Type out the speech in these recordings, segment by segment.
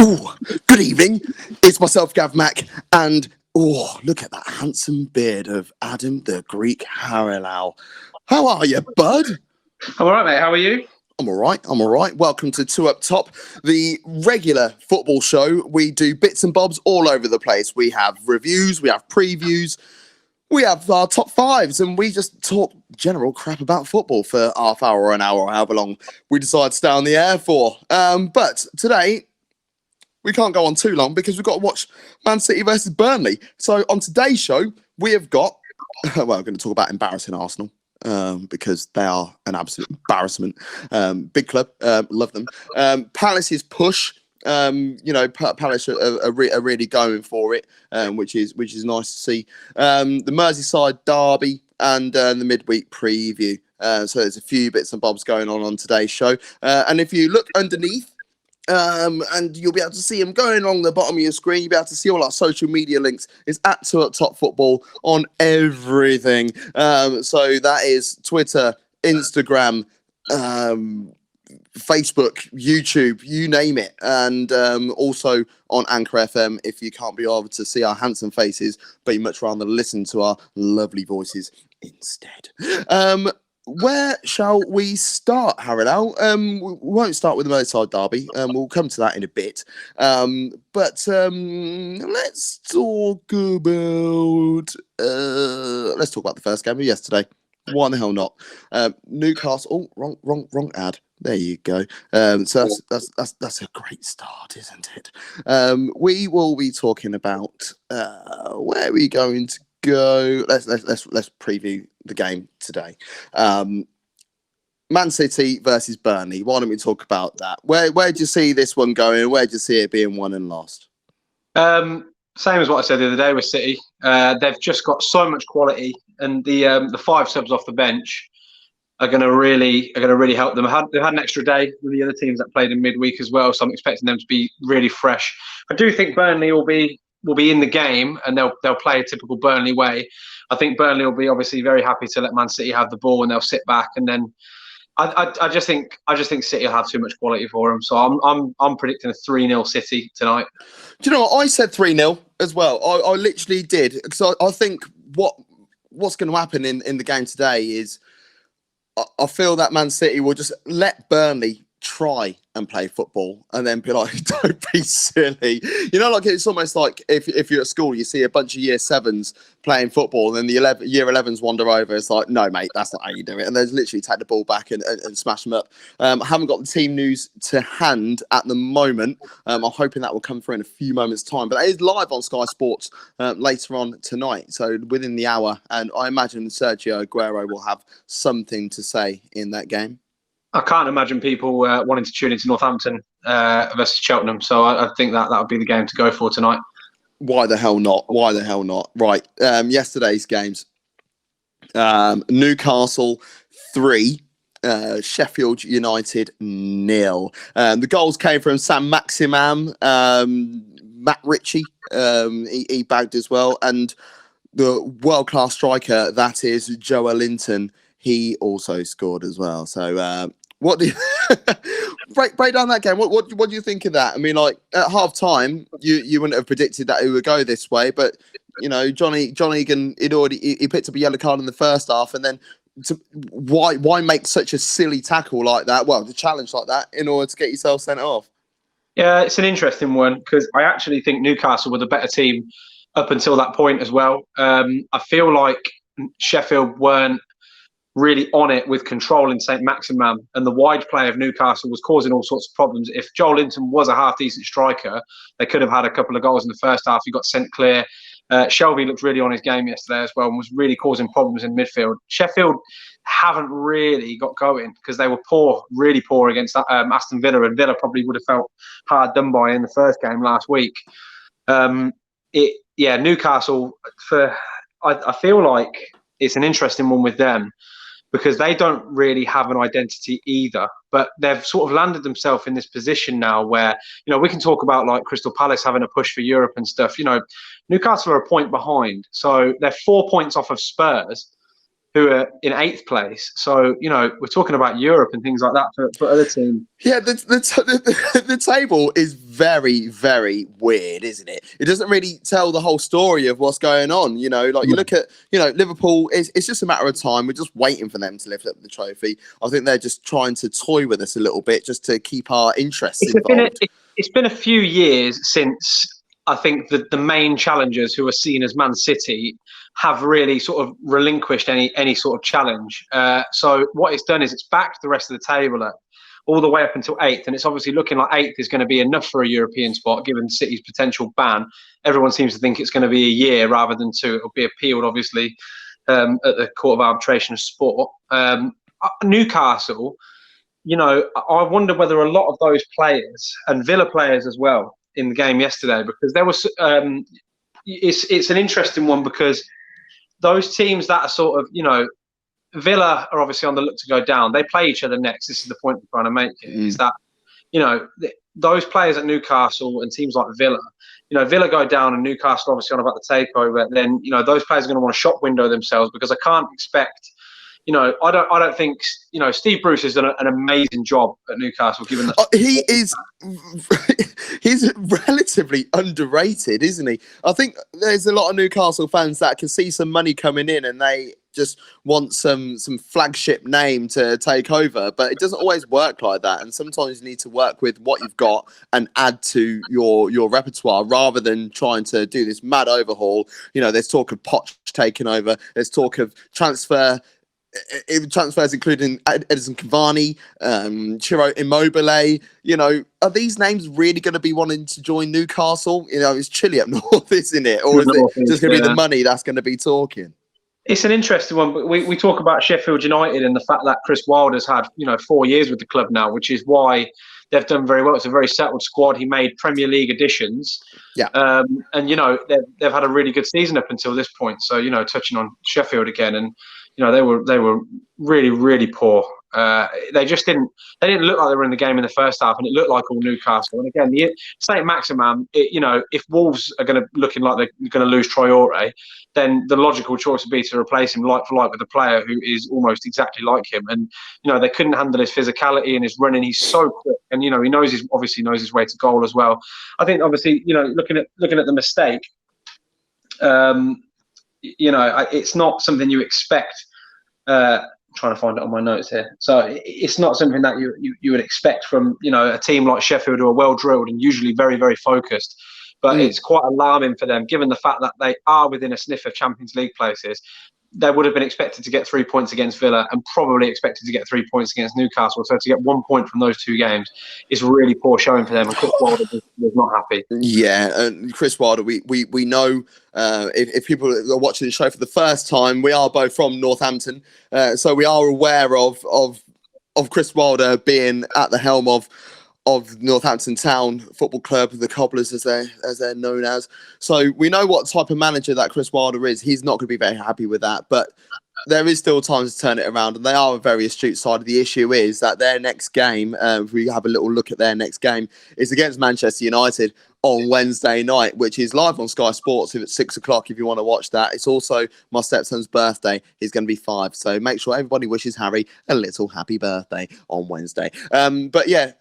Oh, good evening. It's myself, Gav Mack, and look at that handsome beard of Adam the Greek Harilaou. How are you, bud? I'm all right, mate. How are you? I'm all right. Welcome to Two Up Top, the regular football show. We do bits and bobs all over the place. We have reviews, we have previews, we have our top fives, and we just talk general crap about football for half hour or an hour or however long we decide to stay on the air for. But today, we can't go on too long because we've got to watch Man City versus Burnley. So on today's show, we have got, well, we're going to talk about embarrassing Arsenal because they are an absolute embarrassment. Big club, love them. Palace's push, Palace are really going for it, which is nice to see. The Merseyside Derby and the midweek preview. So there's a few bits and bobs going on today's show. And if you look underneath, and you'll be able to see them going along the bottom of your screen. You'll be able to see all our social media links. It's at Two Up Top Football on everything. So that is Twitter, Instagram, Facebook, YouTube, you name it. And also on Anchor FM if you can't be able to see our handsome faces, but you much rather listen to our lovely voices instead. Where shall we start, Harilaou? We won't start with the Merseyside Derby. We'll come to that in a bit. But let's talk about the first game of yesterday. Why the hell not? Newcastle. Wrong ad. There you go. So that's a great start, isn't it? We will be talking about where are we going to go. Let's preview the game today. Man City versus Burnley. Why don't we talk about that? Where do you see this one going? Where do you see it being won and lost? Same as what I said the other day with City. They've just got so much quality, and the five subs off the bench are going to really help them. They've had an extra day with the other teams that played in midweek as well, so I'm expecting them to be really fresh. I do think Burnley will be in the game, and they'll play a typical Burnley way. I think Burnley will be obviously very happy to let Man City have the ball, and they'll sit back. And then I just think City will have too much quality for them. So I'm predicting a 3-0 City tonight. Do you know what? I said 3-0 as well. I literally did, because I think what's going to happen in the game today is I feel that Man City will just let Burnley try and play football and then be like, don't be silly. You know, like it's almost like if you're at school, you see a bunch of year 7s playing football and then the year 11s wander over. It's like, no, mate, that's not how you do it. And they literally take the ball back and smash them up. I haven't got the team news to hand at the moment. I'm hoping that will come through in a few moments' time. But it is live on Sky Sports later on tonight, so within the hour. And I imagine Sergio Aguero will have something to say in that game. I can't imagine people wanting to tune into Northampton versus Cheltenham. So I think that would be the game to go for tonight. Why the hell not? Right. Yesterday's games. Newcastle 3. Sheffield United 0. The goals came from Saint-Maximin, Matt Ritchie. He bagged as well. And the world-class striker, that is Joelinton, he also scored as well. So what do you break down that game? What do you think of that? I mean, like at half time, you wouldn't have predicted that it would go this way, but you know, John Egan, he picked up a yellow card in the first half, and then why make such a silly tackle like that? Well, the challenge like that in order to get yourself sent off. Yeah, it's an interesting one because I actually think Newcastle were the better team up until that point as well. I feel like Sheffield weren't really on it with controlling Saint-Maximin, and the wide play of Newcastle was causing all sorts of problems. If Joelinton was a half-decent striker, they could have had a couple of goals in the first half. He got sent clear. Shelby looked really on his game yesterday as well and was really causing problems in midfield. Sheffield haven't really got going because they were really poor against Aston Villa, and Villa probably would have felt hard done by in the first game last week. Newcastle, I feel like it's an interesting one with them, because they don't really have an identity either. But they've sort of landed themselves in this position now where, you know, we can talk about like Crystal Palace having a push for Europe and stuff. You know, Newcastle are a point behind. So they're 4 points off of Spurs, who are in 8th place. So, you know, we're talking about Europe and things like that for other teams. Yeah, the table is very, very weird, isn't it? It doesn't really tell the whole story of what's going on. You know, like you look at, Liverpool, it's just a matter of time. We're just waiting for them to lift up the trophy. I think they're just trying to toy with us a little bit just to keep our interest involved. It's been a few years since I think the main challengers who are seen as Man City have really sort of relinquished any sort of challenge. So what it's done is it's backed the rest of the table up all the way up until 8th, and it's obviously looking like 8th is going to be enough for a European spot given City's potential ban. Everyone seems to think it's going to be a year rather than 2. It'll be appealed obviously at the Court of Arbitration of Sport. Newcastle, I wonder whether a lot of those players and Villa players as well in the game yesterday, because there was it's an interesting one, because those teams that are sort of, Villa are obviously on the look to go down. They play each other next. This is the point I'm trying to make here, is that, those players at Newcastle and teams like Villa, Villa go down and Newcastle obviously on about the takeover, then, those players are going to want to shop window themselves, because I can't expect, I don't think, Steve Bruce has done an amazing job at Newcastle, given that he's relatively underrated, isn't he? I think there's a lot of Newcastle fans that can see some money coming in and they just want some flagship name to take over, but it doesn't always work like that. And sometimes you need to work with what you've got and add to your repertoire rather than trying to do this mad overhaul. There's talk of Poch taking over. There's talk of transfers including Edison Cavani, Ciro Immobile. Are these names really going to be wanting to join Newcastle? It's chilly up north, isn't it? Or is it just going to be the money that's going to be talking? It's an interesting one, but we talk about Sheffield United and the fact that Chris Wilder's had 4 years with the club now, which is why they've done very well. It's a very settled squad. He made Premier League additions, and they've had a really good season up until this point. So touching on Sheffield again, and they were really, really poor. They didn't look like they were in the game in the first half, and it looked like all Newcastle. And again, the Saint Maximin, if Wolves are looking like they're going to lose Traore, then the logical choice would be to replace him like for like with a player who is almost exactly like him. And they couldn't handle his physicality and his running. He's so quick, and he obviously knows his way to goal as well. I think obviously looking at the mistake, it's not something you expect. Trying to find it on my notes here. So it's not something that you would expect from a team like Sheffield, who are well drilled and usually very, very focused. But it's quite alarming for them, given the fact that they are within a sniff of Champions League places. They would have been expected to get 3 points against Villa and probably expected to get 3 points against Newcastle. So to get 1 point from those 2 games is really poor showing for them. And Chris Wilder was not happy. Yeah, and Chris Wilder, we know if people are watching the show for the first time, we are both from Northampton, so we are aware of Chris Wilder being at the helm of Northampton Town Football Club, the Cobblers as they're known as. So we know what type of manager that Chris Wilder is. He's not going to be very happy with that, but there is still time to turn it around, and they are a very astute side. The issue is that their next game, if we have a little look at their next game, is against Manchester United on Wednesday night, which is live on Sky Sports at 6 o'clock if you want to watch that. It's also my stepson's birthday. He's going to be 5, so make sure everybody wishes Harry a little happy birthday on Wednesday. But yeah,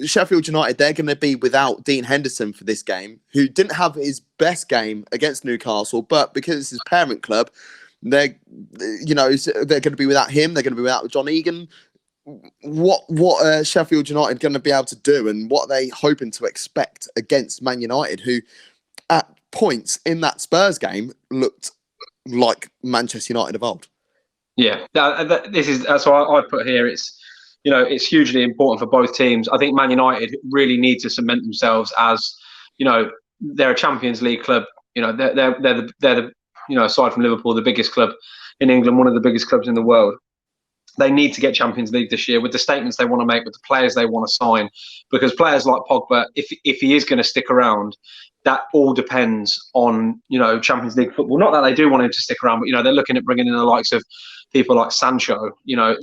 Sheffield United, they're going to be without Dean Henderson for this game, who didn't have his best game against Newcastle, but because it's his parent club, they're going to be without him. They're going to be without John Egan. What Sheffield United going to be able to do, and what are they hoping to expect against Man United, who at points in that Spurs game looked like Manchester United of old? Yeah, that's what I put here. It's hugely important for both teams. I think Man United really need to cement themselves as, they're a Champions League club. They're the aside from Liverpool, the biggest club in England, one of the biggest clubs in the world. They need to get Champions League this year with the statements they want to make, with the players they want to sign, because players like Pogba, if he is going to stick around, that all depends on, Champions League football. Not that they do want him to stick around, but, they're looking at bringing in the likes of people like Sancho.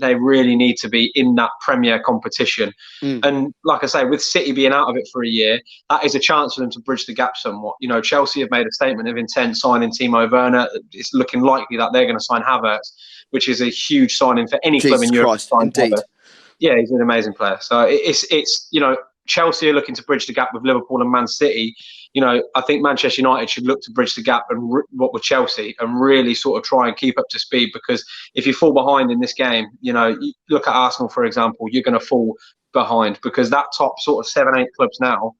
They really need to be in that Premier competition. And like I say, with City being out of it for a year, that is a chance for them to bridge the gap somewhat. Chelsea have made a statement of intent signing Timo Werner. It's looking likely that they're going to sign Havertz, which is a huge signing for any club in Europe. Indeed. Yeah, he's an amazing player. So it's Chelsea are looking to bridge the gap with Liverpool and Man City. I think Manchester United should look to bridge the gap and what with Chelsea and really sort of try and keep up to speed, because if you fall behind in this game, you look at Arsenal, for example, you're going to fall behind, because that top sort of 7-8 clubs now,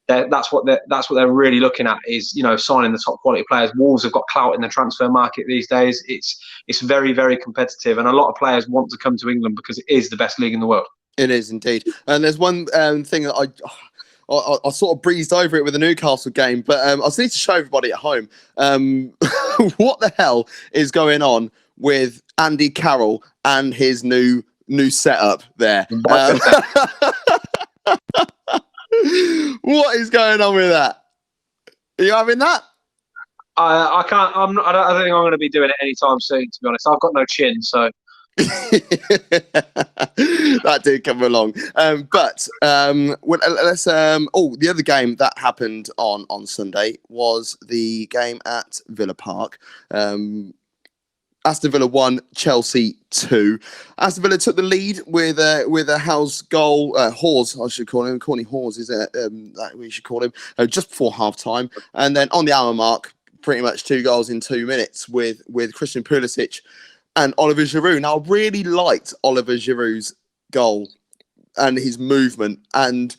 that's what they're really looking at, is signing the top quality players. Wolves have got clout in the transfer market these days. It's very, very competitive, and a lot of players want to come to England because it is the best league in the world. It is indeed. And there's one thing that I sort of breezed over it with the Newcastle game, but I just need to show everybody at home what the hell is going on with Andy Carroll and his new setup there. What is going on with that? Are you having that? I can't. I don't think I'm going to be doing it anytime soon, to be honest. I've got no chin, so. That did come along. But let's. The other game that happened on Sunday was the game at Villa Park. Aston Villa 1, Chelsea 2. Aston Villa took the lead with a House goal. Hawes, I should call him. Corny Hawes, is it? That we should call him. Just before half time, and then on the hour mark, pretty much 2 goals in 2 minutes with Christian Pulisic and Oliver Giroud. Now, I really liked Oliver Giroud's goal and his movement. And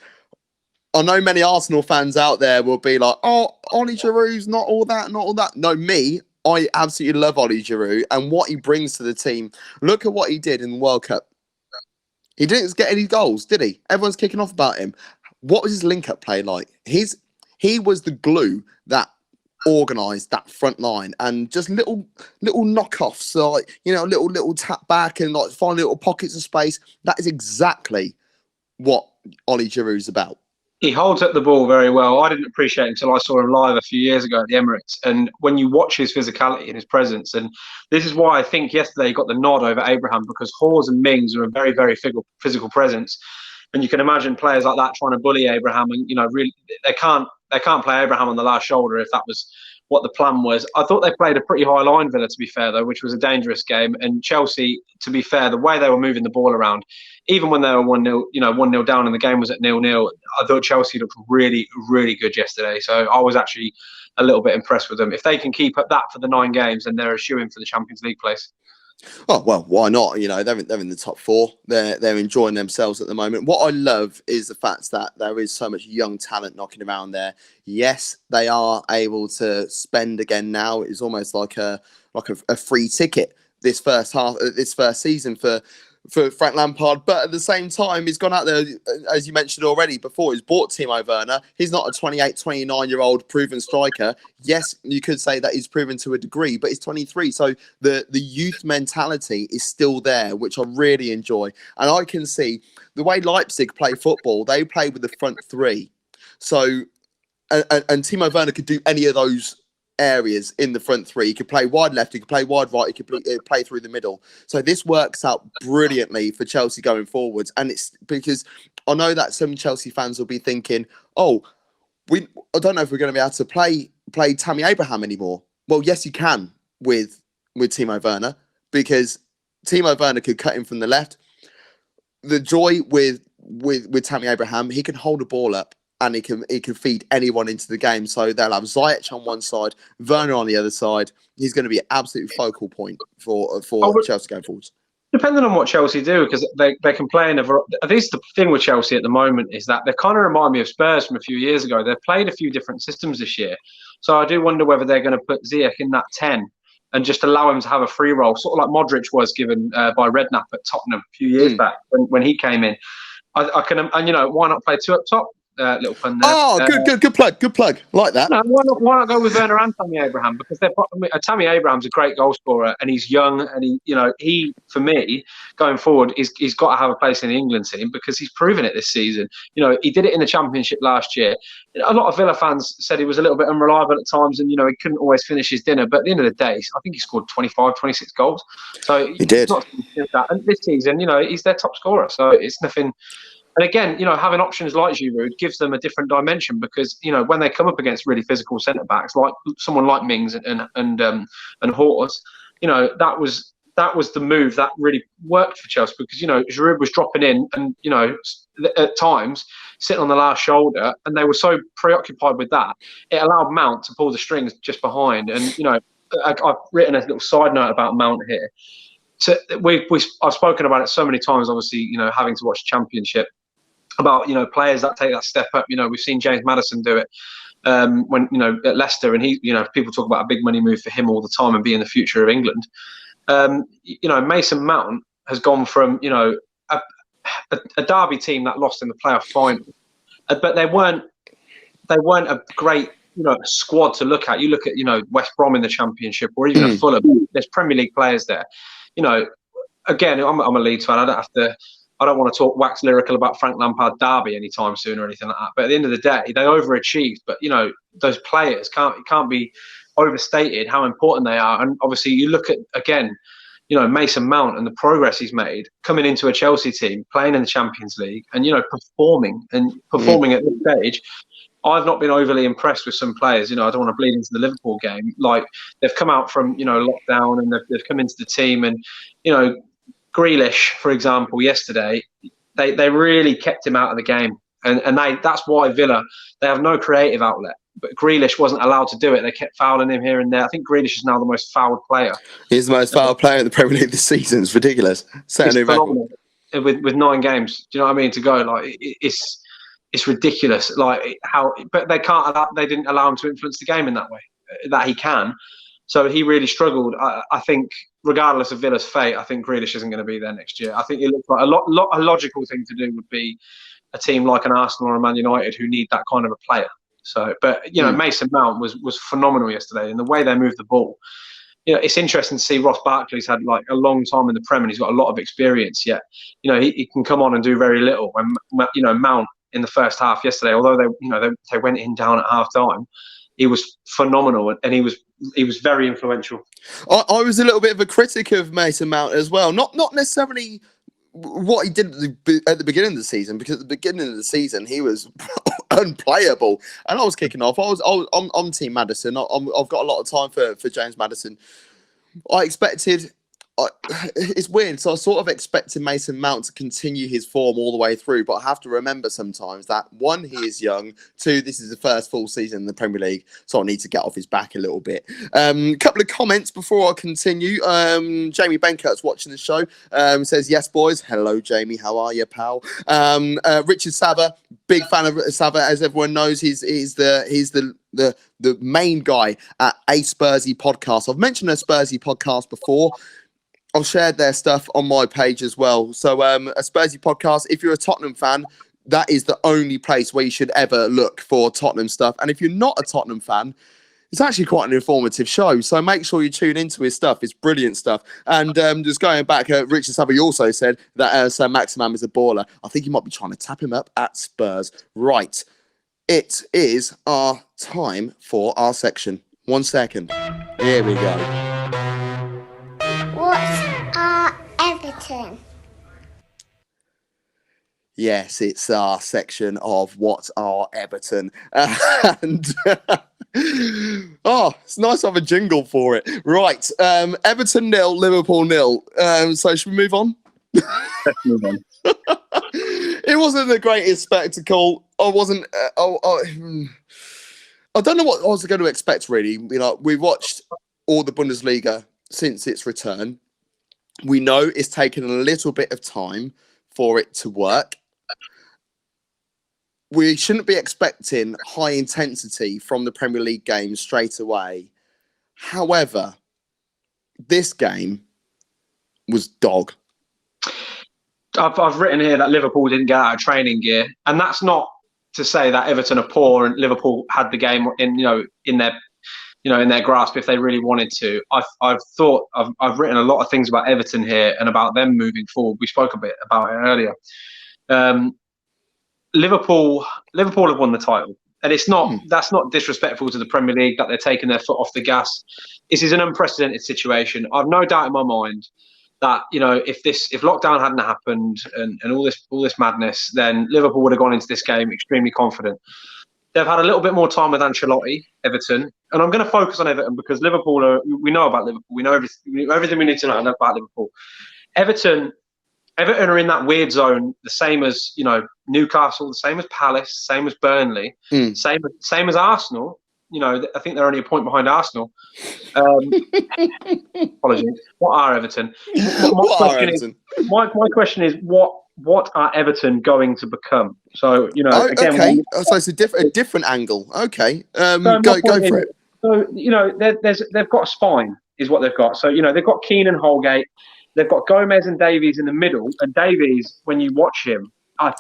I know many Arsenal fans out there will be like, "Oh, Ollie Giroud's not all that." No, I absolutely love Ollie Giroud and what he brings to the team. Look at what he did in the World Cup. He didn't get any goals, did he? Everyone's kicking off about him. What was his link-up play like? He was the glue that organised that front line, and just little knockoffs, like little tap back and like find little pockets of space. That is exactly what Ollie Giroud's about. He holds up the ball very well. I didn't appreciate it until I saw him live a few years ago at the Emirates. And when you watch his physicality and his presence, and this is why I think yesterday he got the nod over Abraham, because Hawes and Mings are a very, very physical presence. And you can imagine players like that trying to bully Abraham, and really they can't play Abraham on the last shoulder if that was what the plan was. I thought they played a pretty high line, Villa, to be fair, though, which was a dangerous game. And Chelsea, to be fair, the way they were moving the ball around, even when they were 1-0, 1-0 down and the game was at 0-0, I thought Chelsea looked really, really good yesterday. So I was actually a little bit impressed with them. If they can keep up that for the 9 games, then they're a shoo-in for the Champions League place. Oh, well, why not? They're in the top 4. They're enjoying themselves at the moment. What I love is the fact that there is so much young talent knocking around there. Yes, they are able to spend again now. It's almost like a free ticket this first season for Frank Lampard, but at the same time, he's gone out there, as you mentioned already before, he's bought Timo Werner. He's not a 28, 29-year-old proven striker. Yes, you could say that he's proven to a degree, but he's 23. So the youth mentality is still there, which I really enjoy. And I can see the way Leipzig play football, they play with the front 3. So, and Timo Werner could do any of those areas in the front 3. He could play wide left, he could play wide right, he could play through the middle. So this works out brilliantly for Chelsea going forwards. And it's because I know that some Chelsea fans will be thinking, I don't know if we're going to be able to play Tammy Abraham anymore. Well, yes, you can with Timo Werner, because Timo Werner could cut him from the left. The joy with Tammy Abraham, he can hold the ball up and he can feed anyone into the game. So they'll have Ziyech on one side, Werner on the other side. He's going to be an absolute focal point for Chelsea going forwards. Depending on what Chelsea do, because they can play in at least the thing with Chelsea at the moment is that they kind of remind me of Spurs from a few years ago. They've played a few different systems this year. So I do wonder whether they're going to put Ziyech in that 10 and just allow him to have a free role, sort of like Modric was given by Redknapp at Tottenham a few years back when he came in. I can, and why not play 2 up top? Little pun there. Oh, good plug. Like that. No, why not go with Werner and Tammy Abraham? Because Tammy Abraham's a great goal scorer, and he's young, and he for me going forward he's got to have a place in the England team because he's proven it this season. He did it in the Championship last year. A lot of Villa fans said he was a little bit unreliable at times, and he couldn't always finish his dinner. But at the end of the day, I think he scored 25, 26 goals. So he did. And this season, he's their top scorer. So it's nothing. And again, having options like Giroud gives them a different dimension because, when they come up against really physical centre backs, like someone like Mings and Hawes, that was the move that really worked for Chelsea because, Giroud was dropping in and, at times sitting on the last shoulder, and they were so preoccupied with that, it allowed Mount to pull the strings just behind. And I've written a little side note about Mount here. So I've spoken about it so many times. Obviously, having to watch the Championship, about players that take that step up. We've seen James Maddison do it when at Leicester, and he people talk about a big money move for him all the time and being the future of England. Mason Mount has gone from a Derby team that lost in the playoff final, but they weren't a great squad to look at. You look at West Brom in the Championship, or even at Fulham. There's Premier League players there. Again, I'm a Leeds fan. I don't want to talk wax lyrical about Frank Lampard Derby anytime soon or anything like that. But at the end of the day, they overachieved. But those players can't be overstated how important they are. And obviously, you look at again, Mason Mount and the progress he's made coming into a Chelsea team, playing in the Champions League, and performing at this stage. I've not been overly impressed with some players. I don't want to bleed into the Liverpool game. Like, they've come out from lockdown, and they've come into the team, and Grealish, for example, yesterday, they really kept him out of the game, and that's why Villa, they have no creative outlet. But Grealish wasn't allowed to do it. They kept fouling him here and there. I think Grealish is now the most fouled player. He's the most fouled player in the Premier League this season. It's ridiculous. With 9 games, do you know what I mean? To go, like, it's ridiculous. Like, how, but they didn't allow him to influence the game in that way that he can. So he really struggled. I think, regardless of Villa's fate, I think Grealish isn't going to be there next year. I think it looks like a logical thing to do would be a team like an Arsenal or a Man United who need that kind of a player. So, but Mason Mount was phenomenal yesterday, and the way they moved the ball. It's interesting to see Ross Barkley's had like a long time in the Prem, and he's got a lot of experience. Yet, he can come on and do very little. When Mount in the first half yesterday, although they went in down at half time, he was phenomenal, and he was very influential. I was a little bit of a critic of Mason Mount as well. Not necessarily what he did at the beginning of the season, because at the beginning of the season he was unplayable, and I was kicking off. I'm Team Maddison. I've got a lot of time for James Maddison. It's weird. So I sort of expected Mason Mount to continue his form all the way through, but I have to remember sometimes that 1, he is young. 2, this is the first full season in the Premier League, so I need to get off his back a little bit. Couple of comments before I continue. Jamie Benkert's watching the show. Says, yes, boys. Hello, Jamie. How are you, pal? Richard Sava, big fan of Sava, as everyone knows. He's the main guy at a Spursy podcast. I've mentioned a Spursy podcast before. I've shared their stuff on my page as well. So a Spursy podcast, if you're a Tottenham fan, that is the only place where you should ever look for Tottenham stuff. And if you're not a Tottenham fan, it's actually quite an informative show. So make sure you tune into his stuff. It's brilliant stuff. And just going back, Richard Savvy also said that Sir Maximum is a baller. I think he might be trying to tap him up at Spurs. Right. It is our time for our section. 1 second. Here we go. What are Everton? Yes, it's our section of What Are Everton. And it's nice to have a jingle for it. Right, Everton 0, Liverpool 0. So should we move on? Let's move on. It wasn't the greatest spectacle. I don't know what I was going to expect, really. We watched all the Bundesliga since its return. We know it's taken a little bit of time for it to work. We shouldn't be expecting high intensity from the Premier League games straight away. However, this game was dog. I've written here that Liverpool didn't get out of training gear, and that's not to say that Everton are poor and Liverpool had the game in their grasp if they really wanted to. I've written a lot of things about Everton here and about them moving forward. We spoke a bit about it earlier. Liverpool have won the title, and that's not disrespectful to the Premier League that they're taking their foot off the gas. This is an unprecedented situation. I've no doubt in my mind that if lockdown hadn't happened and all this madness, then Liverpool would have gone into this game extremely confident. They've had a little bit more time with Ancelotti, Everton, and I'm going to focus on Everton because we know about Liverpool. We know everything we need to know about Liverpool. Everton Everton are in that weird zone, the same as Newcastle, the same as Palace, same as Burnley, same as Arsenal. I think they're only a point behind Arsenal. Apologies. What are Everton? My question is what are Everton going to become? So again, okay. So it's a different angle. Okay, go for it. So they've got a spine, is what they've got. So they've got Keane and Holgate. They've got Gomez and Davies in the middle. And Davies, when you watch him, I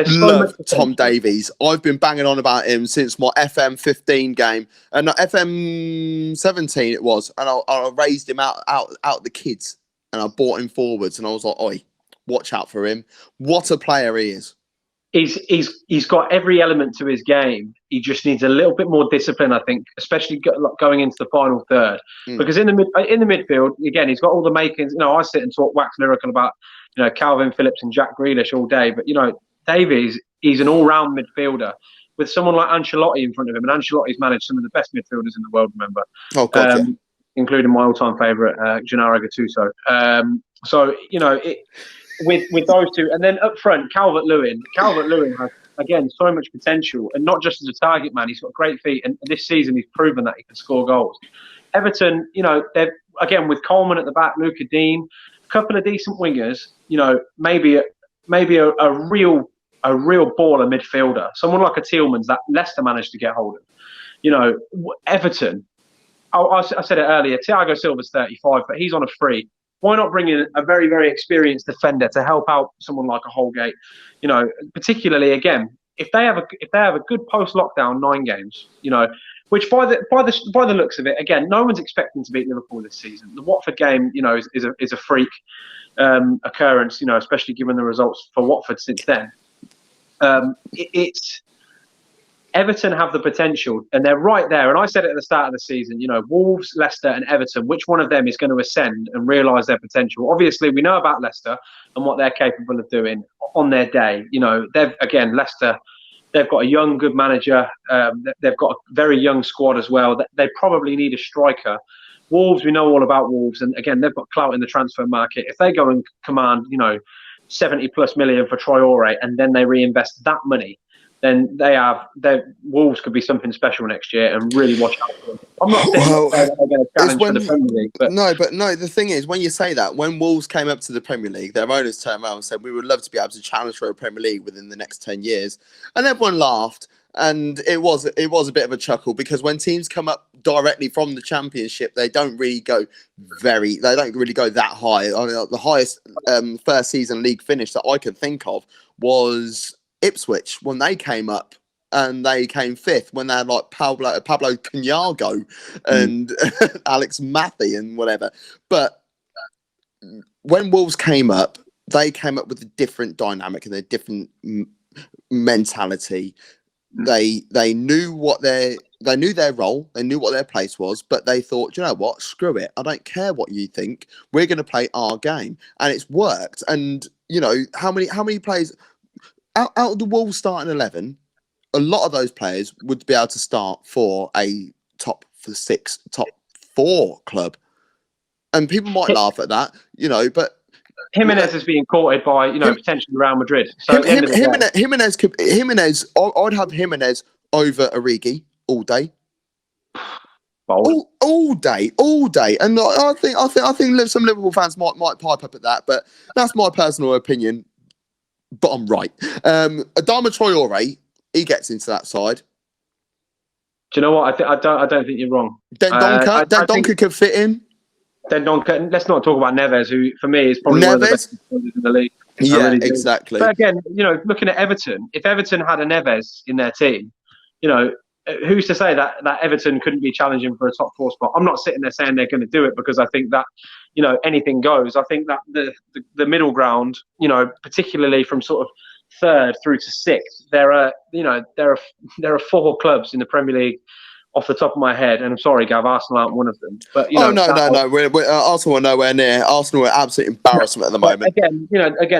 love Tom Davies. I've been banging on about him since my FM 15 game, and FM 17 it was, and I raised him out the kids, and I brought him forwards, and I was like, "Oi, watch out for him! What a player he is!" He's got every element to his game. He just needs a little bit more discipline, I think, especially going into the final third. Because in the midfield, again, he's got all the makings. I sit and talk wax lyrical about Calvin Phillips and Jack Grealish all day, but Davies, he's an all-round midfielder with someone like Ancelotti in front of him, and Ancelotti's managed some of the best midfielders in the world. Remember, including my all-time favourite, Gennaro Gattuso. With those two, and then up front, Calvert-Lewin has, again, so much potential, and not just as a target man. He's got great feet, and this season he's proven that he can score goals. Everton, they've, again, with Coleman at the back, Luca Dean, a couple of decent wingers, maybe a real baller midfielder, someone like a Tielemans that Leicester managed to get hold of. Everton, I said it earlier, Thiago Silva's 35, but he's on a free. Why not bring in a very, very experienced defender to help out someone like a Holgate? Particularly, again, if they have a good post-lockdown 9 games, which by the looks of it, again, no one's expecting to beat Liverpool this season. The Watford game, is a freak occurrence, especially given the results for Watford since then. Everton have the potential, and they're right there. And I said it at the start of the season, Wolves, Leicester and Everton, which one of them is going to ascend and realise their potential? Obviously, we know about Leicester and what they're capable of doing on their day. Leicester, they've got a young, good manager. They've got a very young squad as well. They probably need a striker. Wolves, we know all about Wolves. And again, they've got clout in the transfer market. If they go and command, 70 plus million for Traore, and then they reinvest that money, then Wolves could be something special next year, and really watch out for them. I'm not saying they're going to challenge for the Premier League. But no, the thing is, when you say that, when Wolves came up to the Premier League, their owners turned around and said, we would love to be able to challenge for a Premier League within the next 10 years. And everyone laughed, and it was a bit of a chuckle, because when teams come up directly from the Championship, they don't really go that high. I mean, the highest first season league finish that I can think of was Ipswich when they came up, and they came 5th when they had like Pablo Cunyago and Alex Mathy and whatever. But when Wolves came up, they came up with a different dynamic and a different mentality. They knew their role, they knew what their place was, but they thought, you know what, screw it, I don't care what you think, we're going to play our game, and it's worked. And how many players out of the Wolves starting 11, a lot of those players would be able to start for a top 6, top 4 club, and people might laugh at that, but Jimenez is being courted by, potentially Real Madrid. So Jimenez, I'd have Jimenez over Origi all day. All day. And I think some Liverpool fans might pipe up at that, but that's my personal opinion. But I'm right. Adama Traore, he gets into that side. Do you know what? I don't think you're wrong. Dendoncker could fit in. Dendoncker. Let's not talk about Neves, who for me is probably one of the best players in the league. Yeah, really exactly. But again, looking at Everton, if Everton had a Neves in their team, who's to say that Everton couldn't be challenging for a top 4 spot? I'm not sitting there saying they're going to do it, because I think that anything goes. I think that the middle ground, particularly from sort of 3rd through to 6th, there are 4 clubs in the Premier League off the top of my head, and I'm sorry, Gav, Arsenal aren't one of them. But no, we're Arsenal are nowhere near. Arsenal are absolute embarrassment at the moment. Again,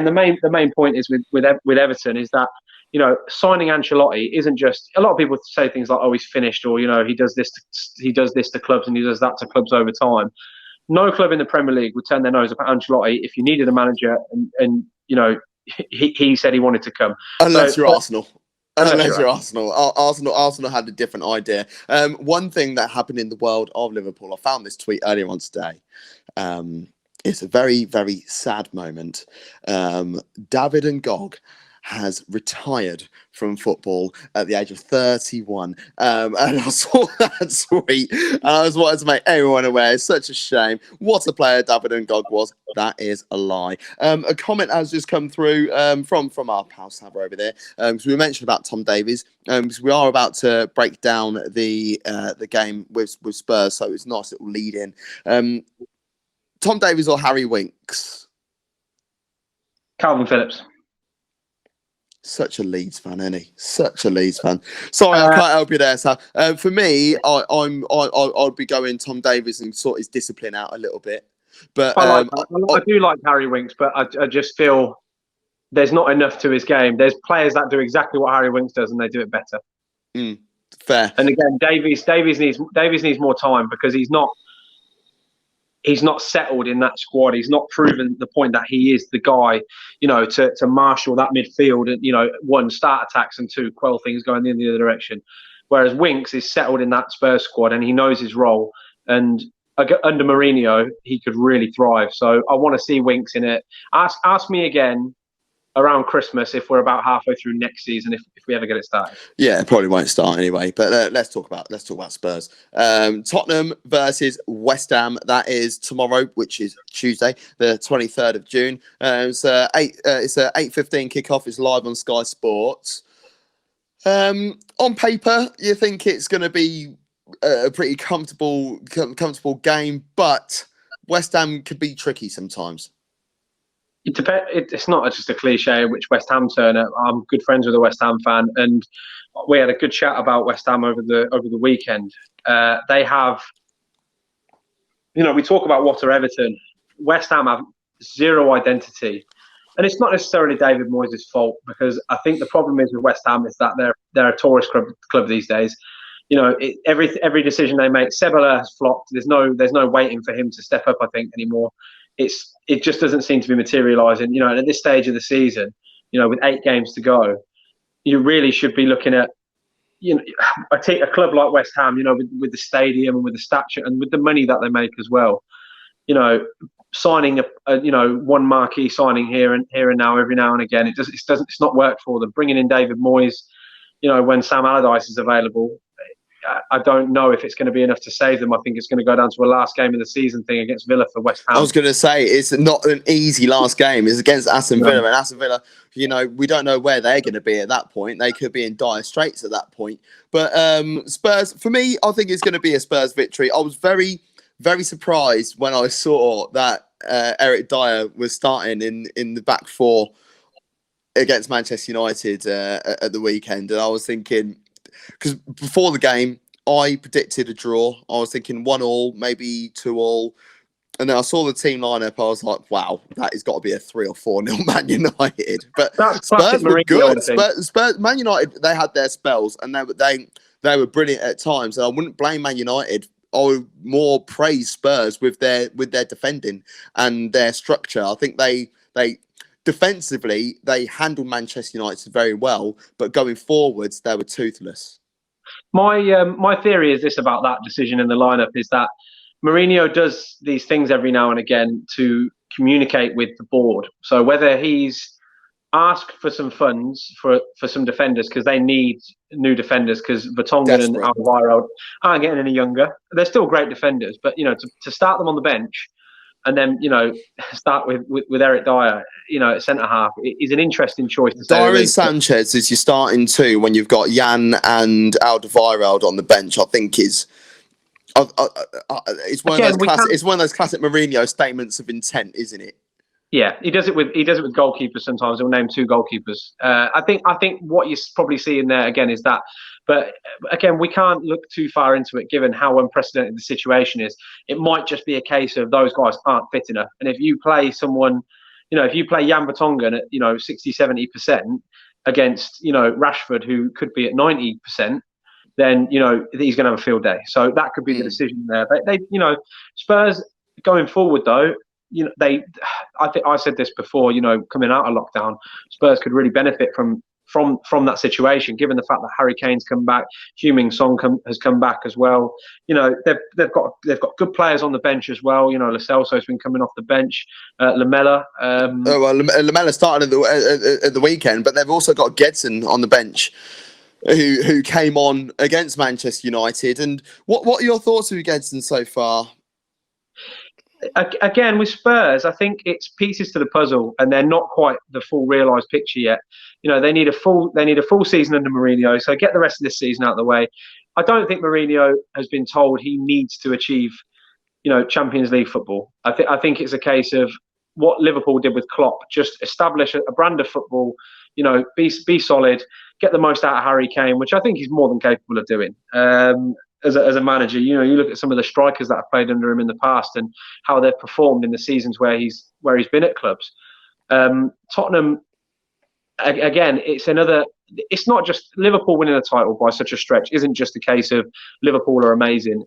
the main point is with Everton is that signing Ancelotti isn't just. A lot of people say things like, "Oh, he's finished," or he does this to clubs and he does that to clubs over time. No club in the Premier League would turn their nose up at Ancelotti if you needed a manager and he said he wanted to come. Unless you're Arsenal. Unless you're Arsenal. Arsenal had a different idea. One thing that happened in the world of Liverpool, I found this tweet earlier on today. It's a very, very sad moment. David and Gog has retired from football at the age of 31. And I saw that tweet and I was wanting to make everyone aware. It's such a shame. What a player David and Gog was. That is a lie. A comment has just come through from our pal Saber over there. Because we mentioned about Tom Davies. Because we are about to break down the game with Spurs. So it's a nice little lead in. Tom Davies or Harry Winks? Calvin Phillips. Such a Leeds fan, isn't he? Such a Leeds fan. Sorry, I can't help you there, Sal. For me, I'd be going Tom Davies and sort his discipline out a little bit. But I do like Harry Winks, but I just feel there's not enough to his game. There's players that do exactly what Harry Winks does, and they do it better. Fair. And again, Davies needs more time because he's not settled in that squad. He's not proven the point that he is the guy, to marshal that midfield and, one, start attacks and two, quell things going in the other direction. Whereas Winks is settled in that Spurs squad and he knows his role. And under Mourinho, he could really thrive. So I want to see Winks in it. Ask me again around Christmas if we're about halfway through next season, if we ever get it started. Yeah, it probably won't start anyway. But let's talk about Spurs. Tottenham versus West Ham. That is tomorrow, which is Tuesday, the 23rd of June. It's a 8:15 kickoff. It's live on Sky Sports. On paper, you think it's going to be a pretty comfortable game, but West Ham could be tricky sometimes. It depends. It's not just a cliche which West Ham turn up. I'm good friends with a West Ham fan, and we had a good chat about West Ham over the weekend. They have, we talk about what are Everton. West Ham have zero identity, and it's not necessarily David Moyes' fault because I think the problem is with West Ham is that they're a tourist club these days. Every decision they make, Sebela has flopped. There's no waiting for him to step up, I think, anymore. It just doesn't seem to be materialising. And at this stage of the season, with 8 games to go, you really should be looking at, a club like West Ham, with the stadium and with the stature and with the money that they make as well. Signing one marquee signing here and now every now and again, it's not worked for them. Bringing in David Moyes, when Sam Allardyce is available, I don't know if it's going to be enough to save them. I think it's going to go down to a last game of the season thing against Villa for West Ham. I was going to say, it's not an easy last game. It's against Aston Villa. And Aston Villa, we don't know where they're going to be at that point. They could be in dire straits at that point. But Spurs, for me, I think it's going to be a Spurs victory. I was very, very surprised when I saw that Eric Dyer was starting in the back four against Manchester United at the weekend. And I was thinking, because before the game, I predicted a draw. I was thinking 1-1, maybe 2-2. And then I saw the team lineup. I was like, wow, that has got to be a 3 or 4-0 Man United. But Spurs were good. Spurs, Man United, they had their spells and they were brilliant at times. And I wouldn't blame Man United. I would more praise Spurs with their defending and their structure. I think they defensively, they handled Manchester United very well. But going forwards, they were toothless. My theory is this about that decision in the lineup is that Mourinho does these things every now and again to communicate with the board. So whether he's asked for some funds for some defenders because they need new defenders because Vertonghen and Alderweireld aren't getting any younger. They're still great defenders, but to start them on the bench and then start with Eric Dyer, at centre half is an interesting choice. Dyer and Sanchez is your starting two when you've got Jan and Alderweireld on the bench. I think it's one of those classic Mourinho statements of intent, isn't it? Yeah, he does it with goalkeepers. Sometimes he'll name 2 goalkeepers. I think what you're probably seeing there again is that. But again, we can't look too far into it, given how unprecedented the situation is. It might just be a case of those guys aren't fit enough. And if you play someone, if you play Jan Vertonghen at 60, 70% against Rashford, who could be at 90%, then he's going to have a field day. So that could be the decision there. Spurs, going forward, though, I think I said this before. Coming out of lockdown, Spurs could really benefit from that situation, given the fact that Harry Kane's come back, Heung-min Son has come back as well. They've got good players on the bench as well. Lo Celso's been coming off the bench, Lamela. Lamela started at the weekend, but they've also got Gedson on the bench, who came on against Manchester United. And what are your thoughts of Gedson so far? Again, with Spurs, I think it's pieces to the puzzle, and they're not quite the full realised picture yet. They need a full season under Mourinho. So get the rest of this season out of the way. I don't think Mourinho has been told he needs to achieve, Champions League football. I think it's a case of what Liverpool did with Klopp: just establish a brand of football. Be solid, get the most out of Harry Kane, which I think he's more than capable of doing. As a manager, you look at some of the strikers that have played under him in the past and how they've performed in the seasons where he's been at clubs. Tottenham, again, it's not just Liverpool winning a title by such a stretch. Isn't just a case of Liverpool are amazing.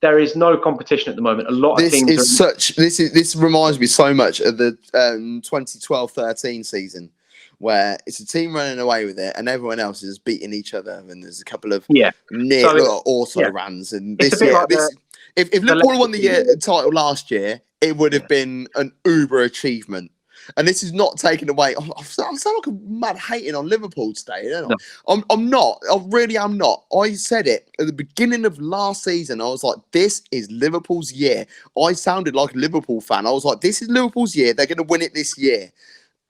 There is no competition at the moment. A lot of teams. This reminds me so much of the 2012-13 season, where it's a team running away with it and everyone else is beating each other, and there's a couple of near auto runs. And this year, if Liverpool won the title last year, it would have been an uber achievement. And this is not taken away. I sound like a mad hating on Liverpool today, don't I? No. I'm not. I really am not. I said it at the beginning of last season. I was like, this is Liverpool's year. I sounded like a Liverpool fan. I was like, this is Liverpool's year. They're going to win it this year.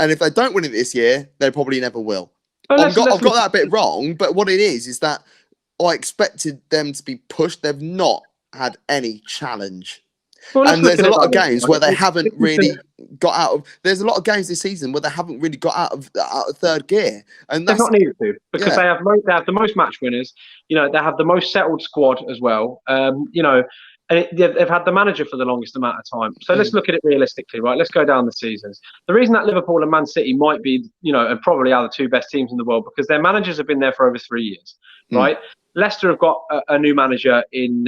And if they don't win it this year, they probably never will. I've got that bit wrong, but what it is that I expected them to be pushed. They've not had any challenge. And there's a lot of games where they haven't really got out of. There's a lot of games this season where they haven't really got out of third gear, and they've not needed to, because they have the most match winners. They have the most settled squad as well. And they've had the manager for the longest amount of time. So let's look at it realistically, right? Let's go down the seasons. The reason that Liverpool and Man City might be, and probably are the two best teams in the world, because their managers have been there for over 3 years, right? Leicester have got a new manager in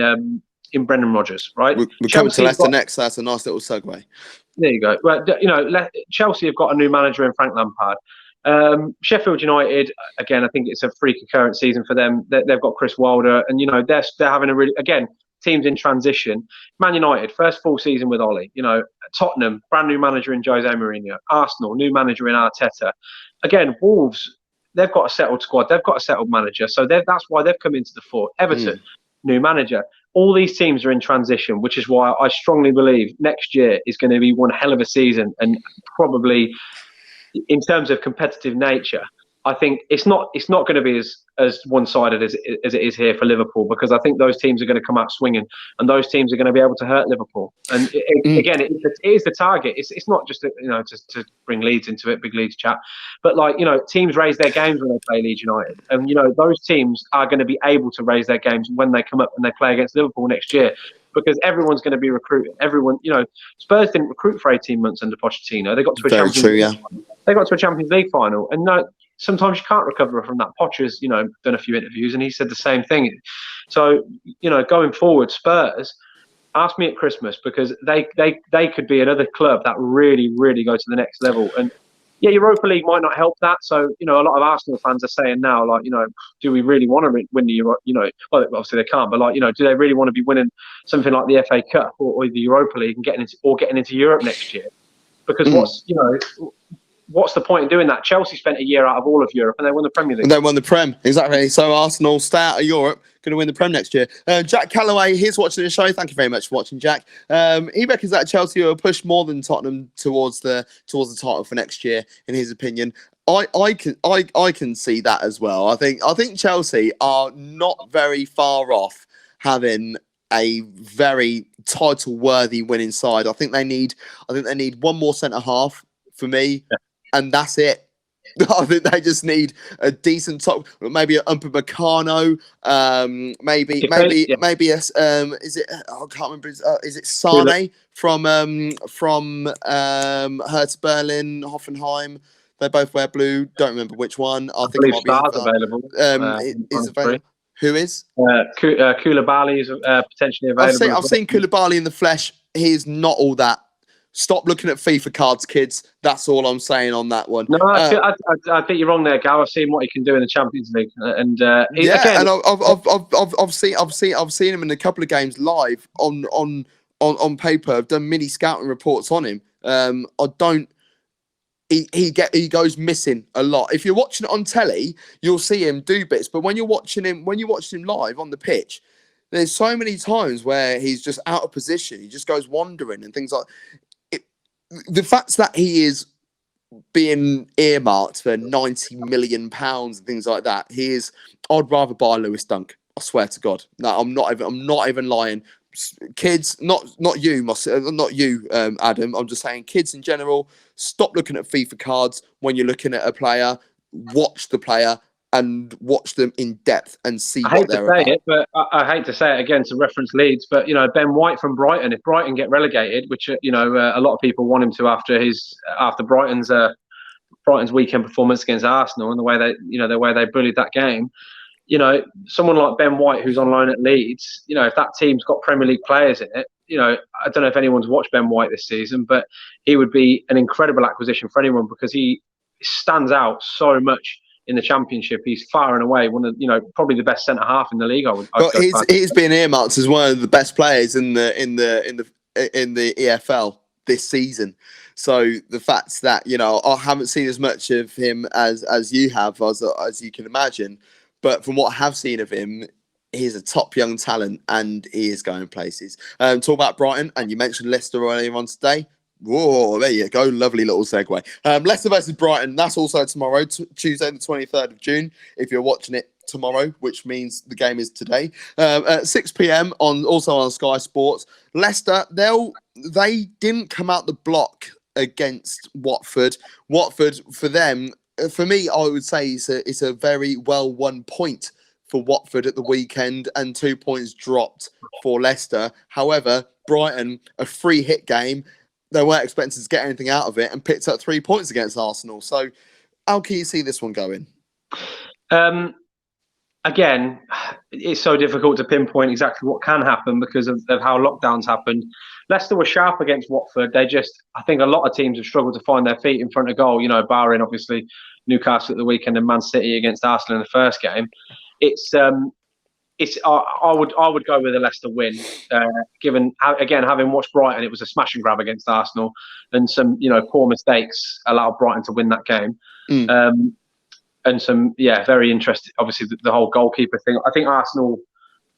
Brendan Rodgers, right? We're coming to Leicester next, so that's a nice little segue. There you go. Well, Chelsea have got a new manager in Frank Lampard. Sheffield United, again, I think it's a freak occurrence season for them. They've got Chris Wilder, and they're having a really, again, teams in transition. Man United, first full season with Ollie. Tottenham, brand new manager in Jose Mourinho. Arsenal, new manager in Arteta. Again, Wolves, they've got a settled squad. They've got a settled manager. So that's why they've come into the fore. Everton, new manager. All these teams are in transition, which is why I strongly believe next year is going to be one hell of a season, and probably in terms of competitive nature, I think it's not going to be as one-sided as it is here for Liverpool, because I think those teams are going to come out swinging, and those teams are going to be able to hurt Liverpool. And again, it is the target. It's not just to bring Leeds into it, big Leeds chat, but teams raise their games when they play Leeds United, and those teams are going to be able to raise their games when they come up and they play against Liverpool next year, because everyone's going to be recruiting. Everyone, Spurs didn't recruit for 18 months under Pochettino. They got to a Champions League. They got to a Champions League final, and sometimes you can't recover from that. Potter's, done a few interviews, and he said the same thing. So, going forward, Spurs, ask me at Christmas, because they could be another club that really, really go to the next level. And Europa League might not help that. So, a lot of Arsenal fans are saying now, do we really want to win the Euro? Well, obviously they can't, but do they really want to be winning something like the FA Cup or the Europa League and getting into Europe next year? Because what's the point in doing that? Chelsea spent a year out of all of Europe and they won the Premiere League. They won the Prem, exactly. So Arsenal stay out of Europe, going to win the Prem next year. Jack Calloway, he's watching the show. Thank you very much for watching, Jack. He reckons that Chelsea will push more than Tottenham towards the title for next year, in his opinion. I can see that as well. I think Chelsea are not very far off having a very title-worthy winning side. I think they need one more centre half for me. Yeah. And that's it. I think they just need a decent top, maybe an Upamecano, maybe is it? I can't remember. Is it Sane from Hertha Berlin, Hoffenheim? They both wear blue. Don't remember which one. I think it might be available. Is available. Who is? Koulibaly is potentially available. I've seen Koulibaly in the flesh he's not all that. Stop looking at FIFA cards, kids. That's all I'm saying on that one. No, I think you're wrong there, Gal. I've seen what he can do in the Champions League, and yeah, again, and I've seen him in a couple of games live on paper. I've done mini scouting reports on him. I don't. He goes missing a lot. If you're watching it on telly, you'll see him do bits, but when you're watching him live on the pitch, there's so many times where he's just out of position. He just goes wandering and things like. The fact that he is being earmarked for £90 million and things like that, I'd rather buy Lewis Dunk. I swear to God. No, I'm not even lying. Kids, not you, Adam. I'm just saying, kids in general, stop looking at FIFA cards when you're looking at a player. Watch the player and watch them in depth and see what they're about. I hate to say it, but I hate to say it again to reference Leeds, but Ben White from Brighton. If Brighton get relegated, which a lot of people want him to after Brighton's weekend performance against Arsenal and the way they bullied that game, someone like Ben White who's on loan at Leeds, if that team's got Premier League players in it, I don't know if anyone's watched Ben White this season, but he would be an incredible acquisition for anyone because he stands out so much in the Championship. He's far and away one of probably the best centre half in the league. He's been earmarked as one of the best players in the EFL this season. So the fact that I haven't seen as much of him as you have, as you can imagine, but from what I have seen of him, he's a top young talent and he is going places. Talk about Brighton, and you mentioned Leicester earlier on today. Whoa, there you go. Lovely little segue. Leicester versus Brighton. That's also tomorrow, Tuesday, the 23rd of June. If you're watching it tomorrow, which means the game is today, at 6 p.m. also on Sky Sports. Leicester, they didn't come out the block against Watford. Watford, for them, for me, I would say it's a very well won point for Watford at the weekend, and 2 points dropped for Leicester. However, Brighton, a free hit game. They weren't expecting to get anything out of it and picked up 3 points against Arsenal. So how can you see this one going? Again, it's so difficult to pinpoint exactly what can happen because of how lockdowns happened. Leicester were sharp against Watford. I think a lot of teams have struggled to find their feet in front of goal, barring obviously Newcastle at the weekend and Man City against Arsenal in the first game. I would go with a Leicester win, given again having watched Brighton, it was a smash and grab against Arsenal, and some poor mistakes allowed Brighton to win that game, and some very interesting. Obviously, the whole goalkeeper thing. I think Arsenal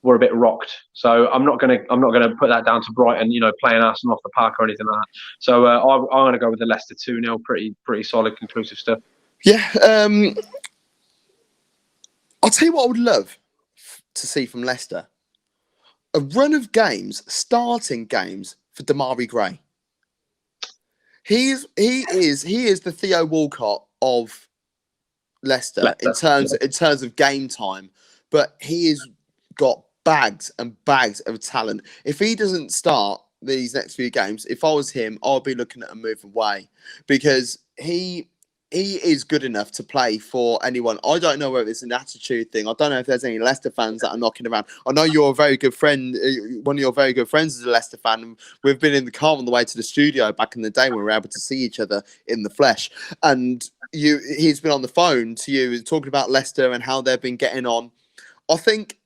were a bit rocked, so I'm not gonna put that down to Brighton, playing Arsenal off the park or anything like that. So I'm gonna go with the Leicester 2-0, pretty solid, conclusive stuff. Yeah, I'll tell you what I would love to see from Leicester: a run of games, starting games for Demarai Gray. He is the Theo Walcott of Leicester in terms of game time, but he has got bags and bags of talent. If he doesn't start these next few games, if I was him, I'd be looking at a move away, because he is good enough to play for anyone. I don't know whether it's an attitude thing. I don't know if there's any Leicester fans that are knocking around. I know you're a very good friend. One of your very good friends is a Leicester fan. And we've been in the car on the way to the studio back in the day when we were able to see each other in the flesh. And he's been on the phone to you talking about Leicester and how they've been getting on. I think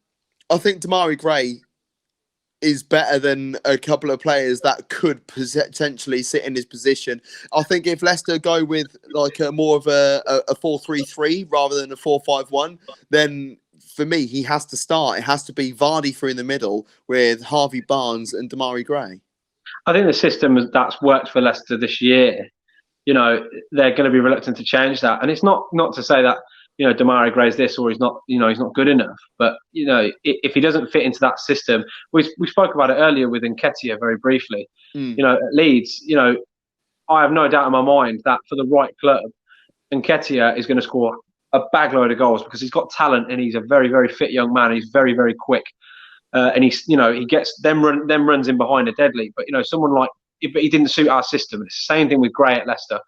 Demarai Gray is better than a couple of players that could potentially sit in his position. I think if Leicester go with like more of a 4-3-3 rather than a 4-5-1, then for me, he has to start. It has to be Vardy through in the middle with Harvey Barnes and Demarai Gray. I think the system that's worked for Leicester this year, they're going to be reluctant to change that. And it's not to say that, Demarai Gray's this or he's not good enough. But, if he doesn't fit into that system, we spoke about it earlier with Nketiah very briefly. At Leeds, I have no doubt in my mind that for the right club, Nketiah is going to score a bagload of goals because he's got talent and he's a very, very fit young man. He's very, very quick. And he gets them runs in behind are deadly. But, someone like, but he didn't suit our system. It's the same thing with Gray at Leicester.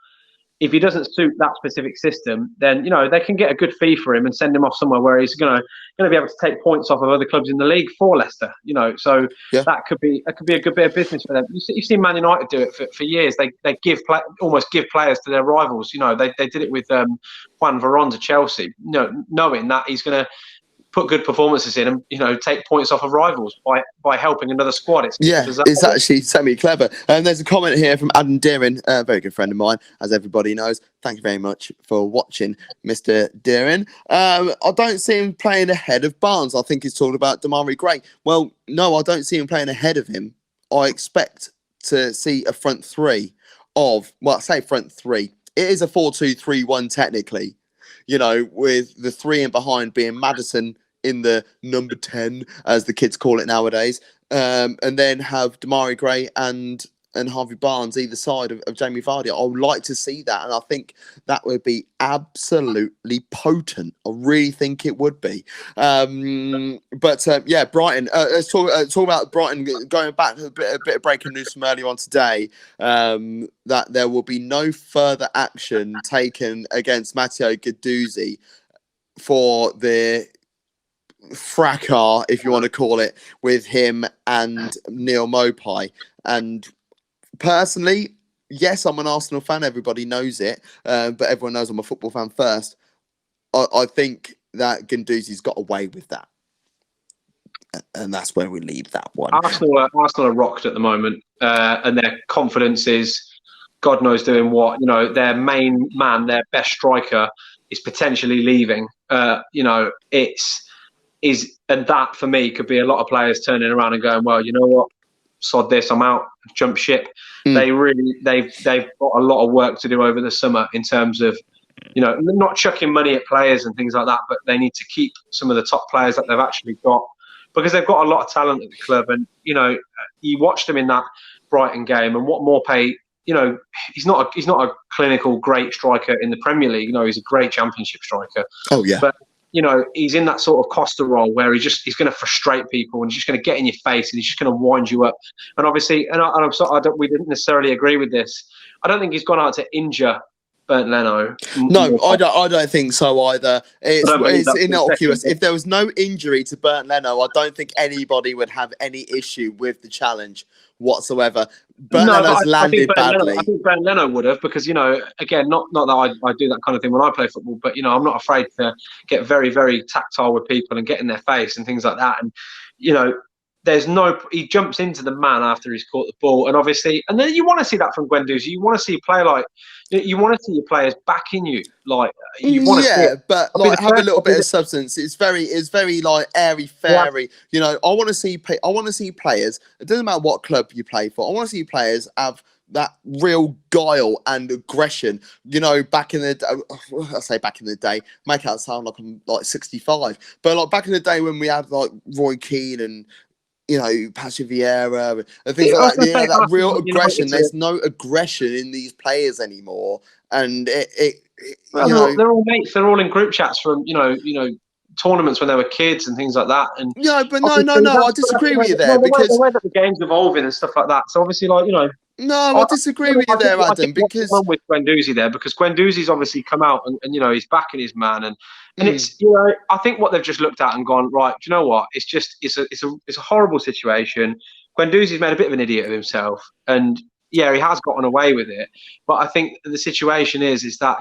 if he doesn't suit that specific system, then they can get a good fee for him and send him off somewhere where he's going to be able to take points off of other clubs in the league for Leicester. So Yeah. that could be a good bit of business for them. You've seen Man United do it for years. They almost give players to their rivals. They did it with Juan Varane to Chelsea. Knowing that he's going to put good performances in and take points off of rivals by helping another squad. It's actually semi-clever. And there's a comment here from Adam Deering, a very good friend of mine, as everybody knows. Thank you very much for watching, Mr. Deering. I don't see him playing ahead of Barnes. I think he's talking about Demarai Gray. Well, no, I don't see him playing ahead of him. I expect to see a front three I say front three. It is a 4-2-3-1 technically. With the three in behind being Maddison in the number 10, as the kids call it nowadays, and then have Demarai Gray and Harvey Barnes either side of Jamie Vardy. I would like to see that, and I think that would be absolutely potent. I really think it would be. Brighton. Let's talk about Brighton. Going back to a bit of breaking news from earlier on today, that there will be no further action taken against Matteo Guendouzi for the fracas, if you want to call it, with him and Neil Maupay. And personally, yes, I'm an Arsenal fan. Everybody knows it, but everyone knows I'm a football fan first. I think that Guendouzi's got away with that, and that's where we leave that one. Arsenal are rocked at the moment, and their confidence is God knows doing what. Their main man, their best striker, is potentially leaving. And that for me could be a lot of players turning around and going, well, you know what, sod this, I'm out, jump ship. They've got a lot of work to do over the summer in terms of not chucking money at players and things like that, but they need to keep some of the top players that they've actually got, because they've got a lot of talent at the club. And you watch them in that Brighton game, and what Maupay, he's not a clinical great striker in the Premier League. He's a great Championship striker. Oh yeah, but he's in that sort of Costa role where he's going to frustrate people and he's just going to get in your face and he's just going to wind you up. And obviously, we didn't necessarily agree with this. I don't think he's gone out to injure Bernd Leno. No, I don't think so either. It's innocuous. If there was no injury to Bernd Leno, I don't think anybody would have any issue with the challenge whatsoever. Bernd Leno's landed badly. I think Bernd Leno would have, because again, not that I do that kind of thing when I play football, but I'm not afraid to get very, very tactile with people and get in their face and things like that. And he jumps into the man after he's caught the ball, and obviously, and then you want to see that from Guendouzi. You want to see a player you want to see your players backing you, you want to see it. But have a little bit of substance. It's very airy fairy. Yeah. I want to see players. It doesn't matter what club you play for. I want to see players have that real guile and aggression. Back in the I say back in the day, make it sound like I'm 65, but back in the day when we had Roy Keane and Patrick Vieira and things like that. That real aggression. There's no aggression in these players anymore, and they're all mates. They're all in group chats from tournaments when they were kids and things like that. And no, I disagree with you there, because the way that the game's evolving and stuff like that. So obviously, no, I disagree with you there, Adam, because with Guendouzi there, because Guendouzi's obviously come out and he's backing his man, and it's I think what they've just looked at and gone, right, do you know what? It's a horrible situation. Guendouzi's made a bit of an idiot of himself, and he has gotten away with it. But I think the situation is that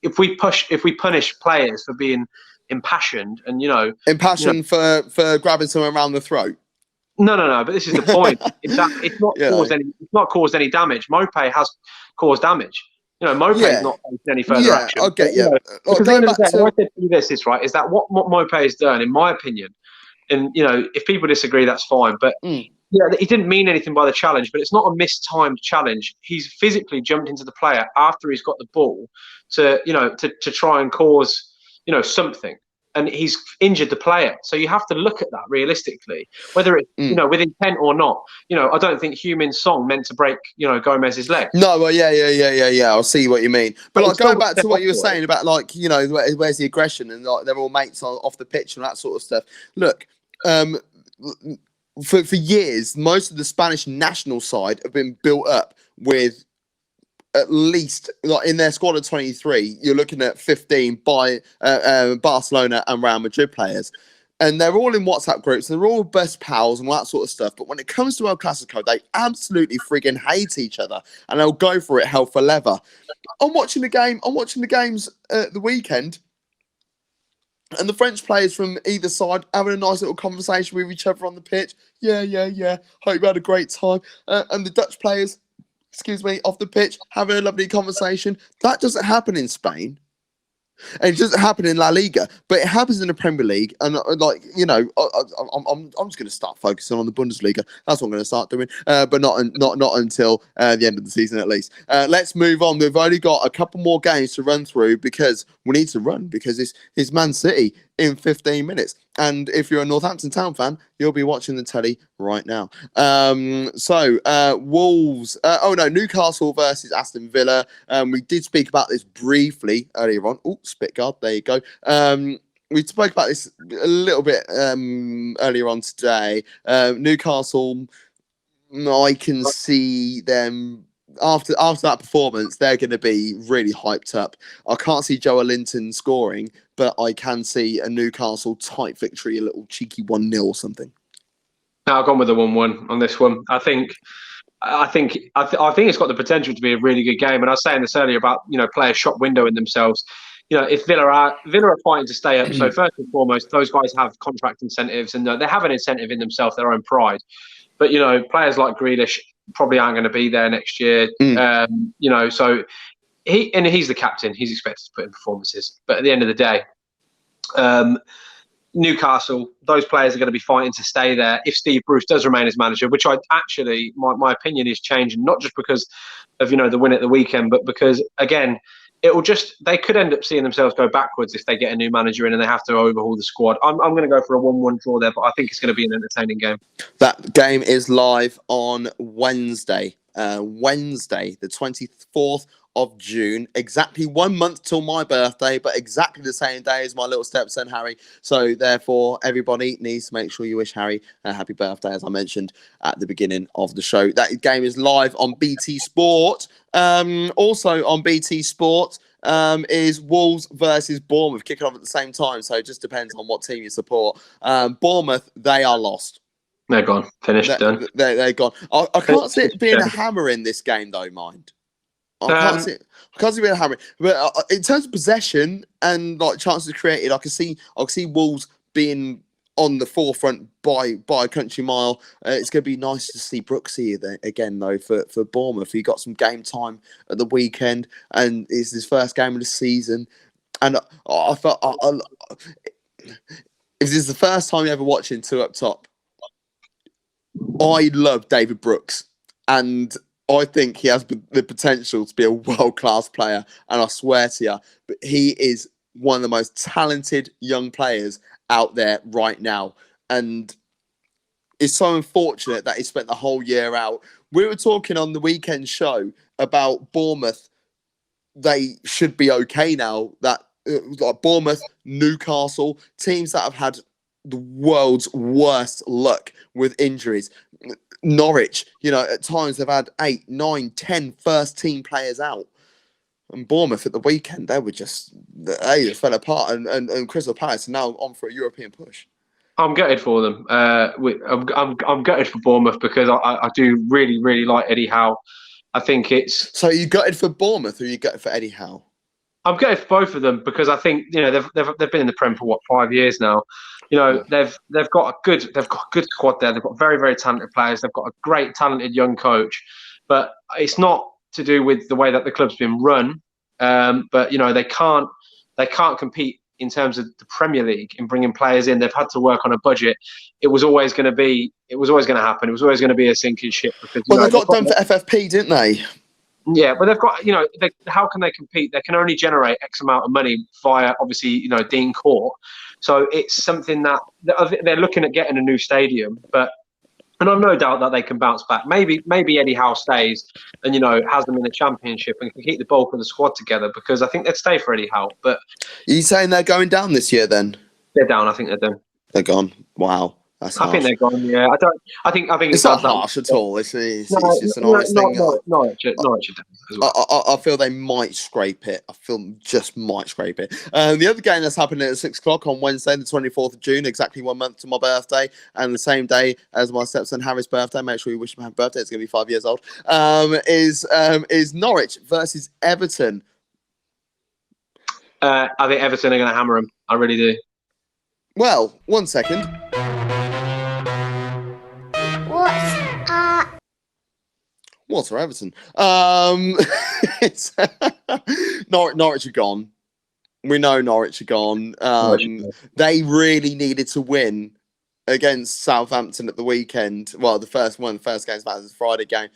if we punish players for being impassioned and for grabbing someone around the throat. No. But this is the point. It's not caused any damage. Maupay has caused damage. Maupay's not taking any further action. Okay, yeah. Because going back to what I said to you is right. Is that what Maupay has done, in my opinion? And if people disagree, that's fine. But he didn't mean anything by the challenge. But it's not a mistimed challenge. He's physically jumped into the player after he's got the ball to try and cause something. And he's injured the player. So you have to look at that realistically, whether it's, with intent or not. I don't think Heung-min Son meant to break, Gomez's leg. No, well, yeah. I'll see what you mean. But going back to what you were saying about where's the aggression, and they're all mates off the pitch and that sort of stuff. Look, for years, most of the Spanish national side have been built up with at least, like in their squad of 23, you're looking at 15 by Barcelona and Real Madrid players. And they're all in WhatsApp groups, and they're all best pals and all that sort of stuff. But when it comes to El Clasico, they absolutely friggin' hate each other, and they'll go for it hell for leather. I'm watching the games the weekend, and the French players from either side having a nice little conversation with each other on the pitch. Yeah. Hope you had a great time. And the Dutch players, off the pitch, having a lovely conversation. That doesn't happen in Spain. And it doesn't happen in La Liga, but it happens in the Premier League. And I'm just going to start focusing on the Bundesliga. That's what I'm going to start doing, but not until the end of the season at least. Let's move on. We've only got a couple more games to run through because we need to run because it's Man City in 15 minutes. And if you're a Northampton Town fan, you'll be watching the telly right now. Wolves. Newcastle versus Aston Villa. We did speak about this briefly earlier on. Oh, spit guard. There you go. We spoke about this a little bit earlier on today. Newcastle, I can see them after that performance, they're going to be really hyped up. I can't see Joe Linton scoring, but I can see a Newcastle tight victory, a little cheeky 1-0 or something. No, I've gone with the 1-1 on this one. I think it's got the potential to be a really good game. And I was saying this earlier about players shop windowing themselves. If Villa are fighting to stay up, so first and foremost, those guys have contract incentives, and they have an incentive in themselves, their own pride. But players like Grealish probably aren't going to be there next year. So he's the captain. He's expected to put in performances. But at the end of the day, Newcastle, those players are going to be fighting to stay there if Steve Bruce does remain as manager, which my opinion is changing, not just because of the win at the weekend, but because again, they could end up seeing themselves go backwards if they get a new manager in and they have to overhaul the squad. I'm going to go for a 1-1 draw there, but I think it's going to be an entertaining game. That game is live on Wednesday, the 24th of June, exactly 1 month till my birthday, but exactly the same day as my little stepson Harry. So therefore, everybody needs to make sure you wish Harry a happy birthday, as I mentioned at the beginning of the show. That game is live on BT Sport. Also on BT Sport is Wolves versus Bournemouth kicking off at the same time. So it just depends on what team you support. Bournemouth, they are lost. They're gone. Finished. Done. They're gone. I can't see it being a hammer in this game, though, mind. I can't see it being a hammer. But in terms of possession and chances created, I can see Wolves being on the forefront by a country mile. It's going to be nice to see Brooksy again, though, for Bournemouth. He got some game time at the weekend, and it's his first game of the season. And I felt if this is the first time you're ever watching Two Up Top, I love David Brooks, and I think he has the potential to be a world-class player, and I swear to you, but he is one of the most talented young players out there right now, and it's so unfortunate that he spent the whole year out. We were talking on the weekend show about Bournemouth. They should be okay now. That like Bournemouth, Newcastle, teams that have had the world's worst luck with injuries. Norwich, at times they've had 8, 9, 10 first team players out. And Bournemouth at the weekend, they just fell apart. And Crystal Palace are now on for a European push. I'm gutted for them. I'm gutted for Bournemouth because I do really, really like Eddie Howe. I think it's... So you gutted for Bournemouth or you gutted for Eddie Howe? I'm gutted for both of them because I think they've been in the Prem for 5 years now. They've got a good squad there. They've got very, very talented players. They've got a great talented young coach, but it's not to do with the way that the club's been run. But they can't compete in terms of the Premier League in bringing players in. They've had to work on a budget. It was always going to happen. It was always going to be a sinking ship because they got done for FFP, didn't they? Yeah, but they've got, how can they compete? They can only generate X amount of money via, obviously, Dean Court. So it's something that they're looking at getting a new stadium, and I've no doubt that they can bounce back. Maybe Eddie Howe stays and, has them in the Championship and can keep the bulk of the squad together because I think they'd stay for Eddie Howe. But are you saying they're going down this year then? They're down. I think they're done. They're gone. Wow. That's I think harsh. they're gone. Yeah, I don't. I think It's it not does that. harsh at all. It's just an No, honest thing. Norwich are done as well. I feel they might scrape it. I feel just might scrape it. The other game that's happening at 6 o'clock on Wednesday, the 24th of June, exactly 1 month to my birthday, and the same day as my stepson Harry's birthday. Make sure you wish him happy birthday. It's going to be 5 years old. Is Norwich versus Everton. I think Everton are going to hammer them. I really do. Well, 1 second. What's for Everton? It's Norwich are gone. We know Norwich are gone. They really needed to win against Southampton at the weekend. Well, the first game's back, was the Friday game.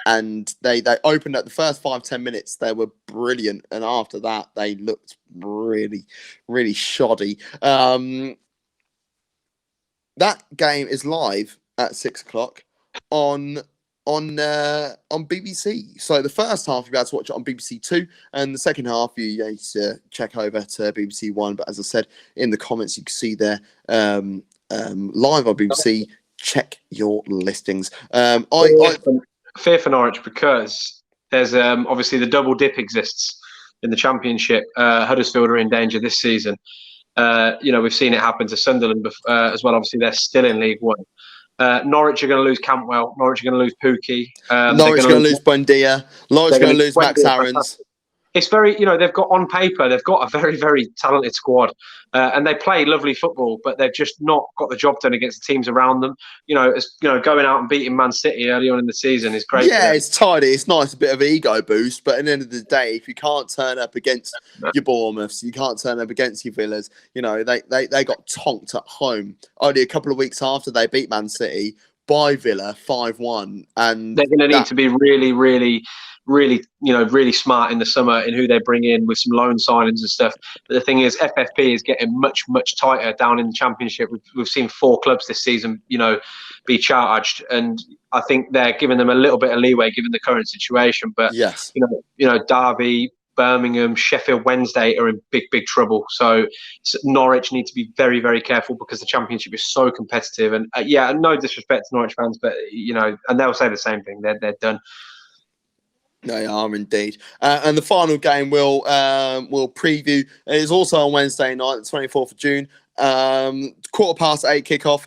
And they opened at the first 5-10 minutes. They were brilliant. And after that, they looked really, really shoddy. That game is live at 6 o'clock on BBC. So the first half you'll be able to watch it on BBC Two, and the second half you need to check over to BBC One. But as I said in the comments, you can see there live on BBC. Check your listings. Fear for Norwich because there's obviously the double dip exists in the Championship. Huddersfield are in danger this season. We've seen it happen to Sunderland as well. Obviously, they're still in League One. Norwich are going to lose Campbell. Norwich are going to lose Pookie. Norwich are going to lose Buendia. Norwich are going to lose Max Aarons. It's very, they've got on paper, they've got a very, very talented squad, and they play lovely football, but they've just not got the job done against the teams around them. Going out and beating Man City early on in the season is great. Yeah, it's tidy, it's nice, a bit of an ego boost, but at the end of the day, if you can't turn up against your Bournemouths, you can't turn up against your Villas. They got tonked at home only a couple of weeks after they beat Man City by Villa 5-1, and they're going to need to be really, really, really smart in the summer in who they bring in with some loan signings and stuff. But the thing is, FFP is getting much, much tighter down in the Championship. We've seen 4 clubs this season, be charged, and I think they're giving them a little bit of leeway given the current situation. But yes, Derby, Birmingham, Sheffield Wednesday are in big, big trouble. So Norwich need to be very, very careful because the Championship is so competitive. And no disrespect to Norwich fans, but and they'll say the same thing. They're done. They are indeed. And the final game we'll preview is also on Wednesday night, the 24th of June, 8:15 kickoff.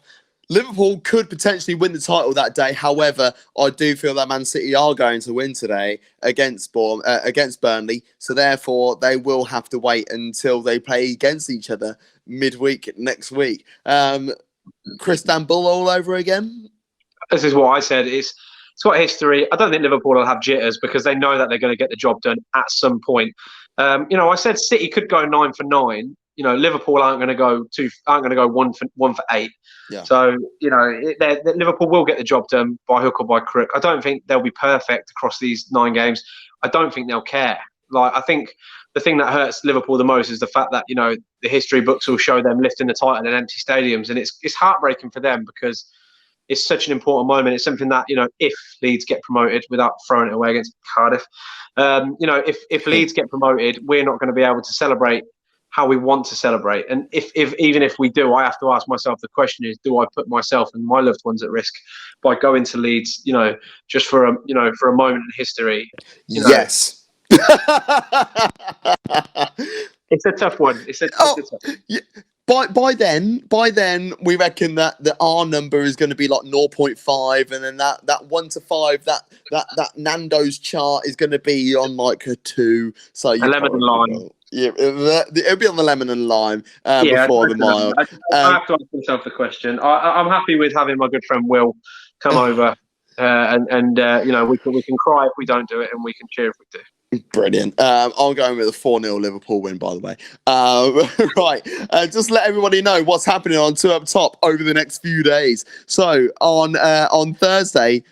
Liverpool could potentially win the title that day. However, I do feel that Man City are going to win today against Burnley. So therefore, they will have to wait until they play against each other midweek next week. Chris Bull all over again. This is what I said. It's got history. I don't think Liverpool will have jitters because they know that they're going to get the job done at some point. I said City could go 9 for 9. Liverpool aren't going to go 1 for 8. Yeah. So Liverpool will get the job done by hook or by crook. I don't think they'll be perfect across these 9 games. I don't think they'll care. I think the thing that hurts Liverpool the most is the fact that the history books will show them lifting the title in empty stadiums, and it's heartbreaking for them because it's such an important moment. It's something that, if Leeds get promoted, without throwing it away against Cardiff, if Leeds get promoted, we're not going to be able to celebrate how we want to celebrate. And even if we do, I have to ask myself the question is, do I put myself and my loved ones at risk by going to Leeds, just for a moment in history? Yes. It's a tough one. It's a tough one. Yeah. By then, we reckon that the R number is going to be like 0.5, and then that 1 to 5, that Nando's chart is going to be on like a 2. So a lemon and lime. Yeah, it'll be on the lemon and lime before the mild. I have to ask myself the question. I'm happy with having my good friend Will come over, and we can cry if we don't do it, and we can cheer if we do. Brilliant. I'm going with a 4-0 Liverpool win, by the way. Right. Just let everybody know what's happening on Two Up Top over the next few days. So on Thursday,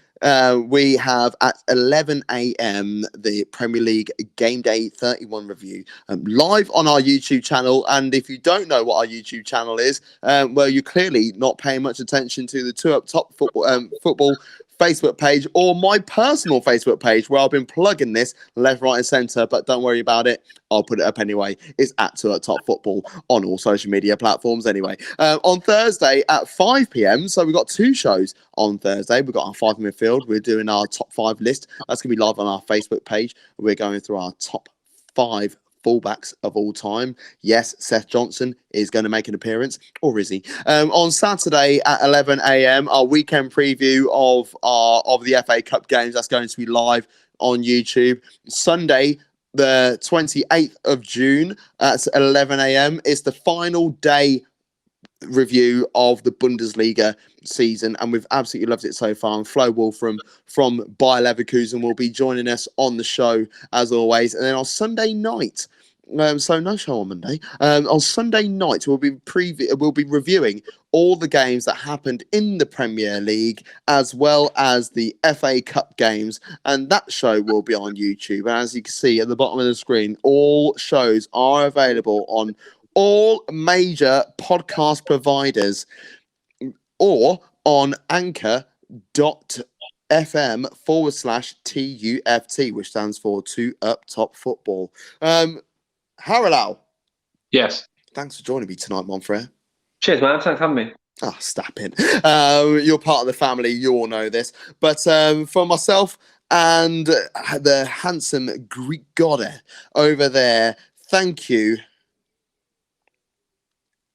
we have at 11 a.m. the Premier League Game Day 31 review live on our YouTube channel. And if you don't know what our YouTube channel is, well, you're clearly not paying much attention to the Two Up Top football Facebook page or my personal Facebook page where I've been plugging this left, right, and centre. But don't worry about it. I'll put it up anyway. It's at Top Football on all social media platforms anyway. On Thursday at 5 p.m. So we've got 2 shows on Thursday. We've got our 5 midfield. We're doing our top 5 list. That's going to be live on our Facebook page. We're going through our top 5 fullbacks of all time. Yes, Seth Johnson is going to make an appearance, or is he? On Saturday at 11 a.m, our weekend preview of the FA Cup games. That's going to be live on YouTube. Sunday, the 28th of June at 11 a.m. is the final day review of the Bundesliga season, and we've absolutely loved it so far. And Flo Wolfram from Bayer Leverkusen will be joining us on the show as always. And then on Sunday night, so no show on Monday. On Sunday night, we'll be reviewing all the games that happened in the Premier League as well as the FA Cup games, and that show will be on YouTube. And as you can see at the bottom of the screen, all shows are available on all major podcast providers or on anchor.fm/TUFT, which stands for Two Up Top Football. Harilaou. Yes. Thanks for joining me tonight, Monfrere. Cheers, man. Thanks for having me. Ah, stop it. You're part of the family. You all know this. But for myself and the handsome Greek god over there, thank you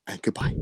and goodbye.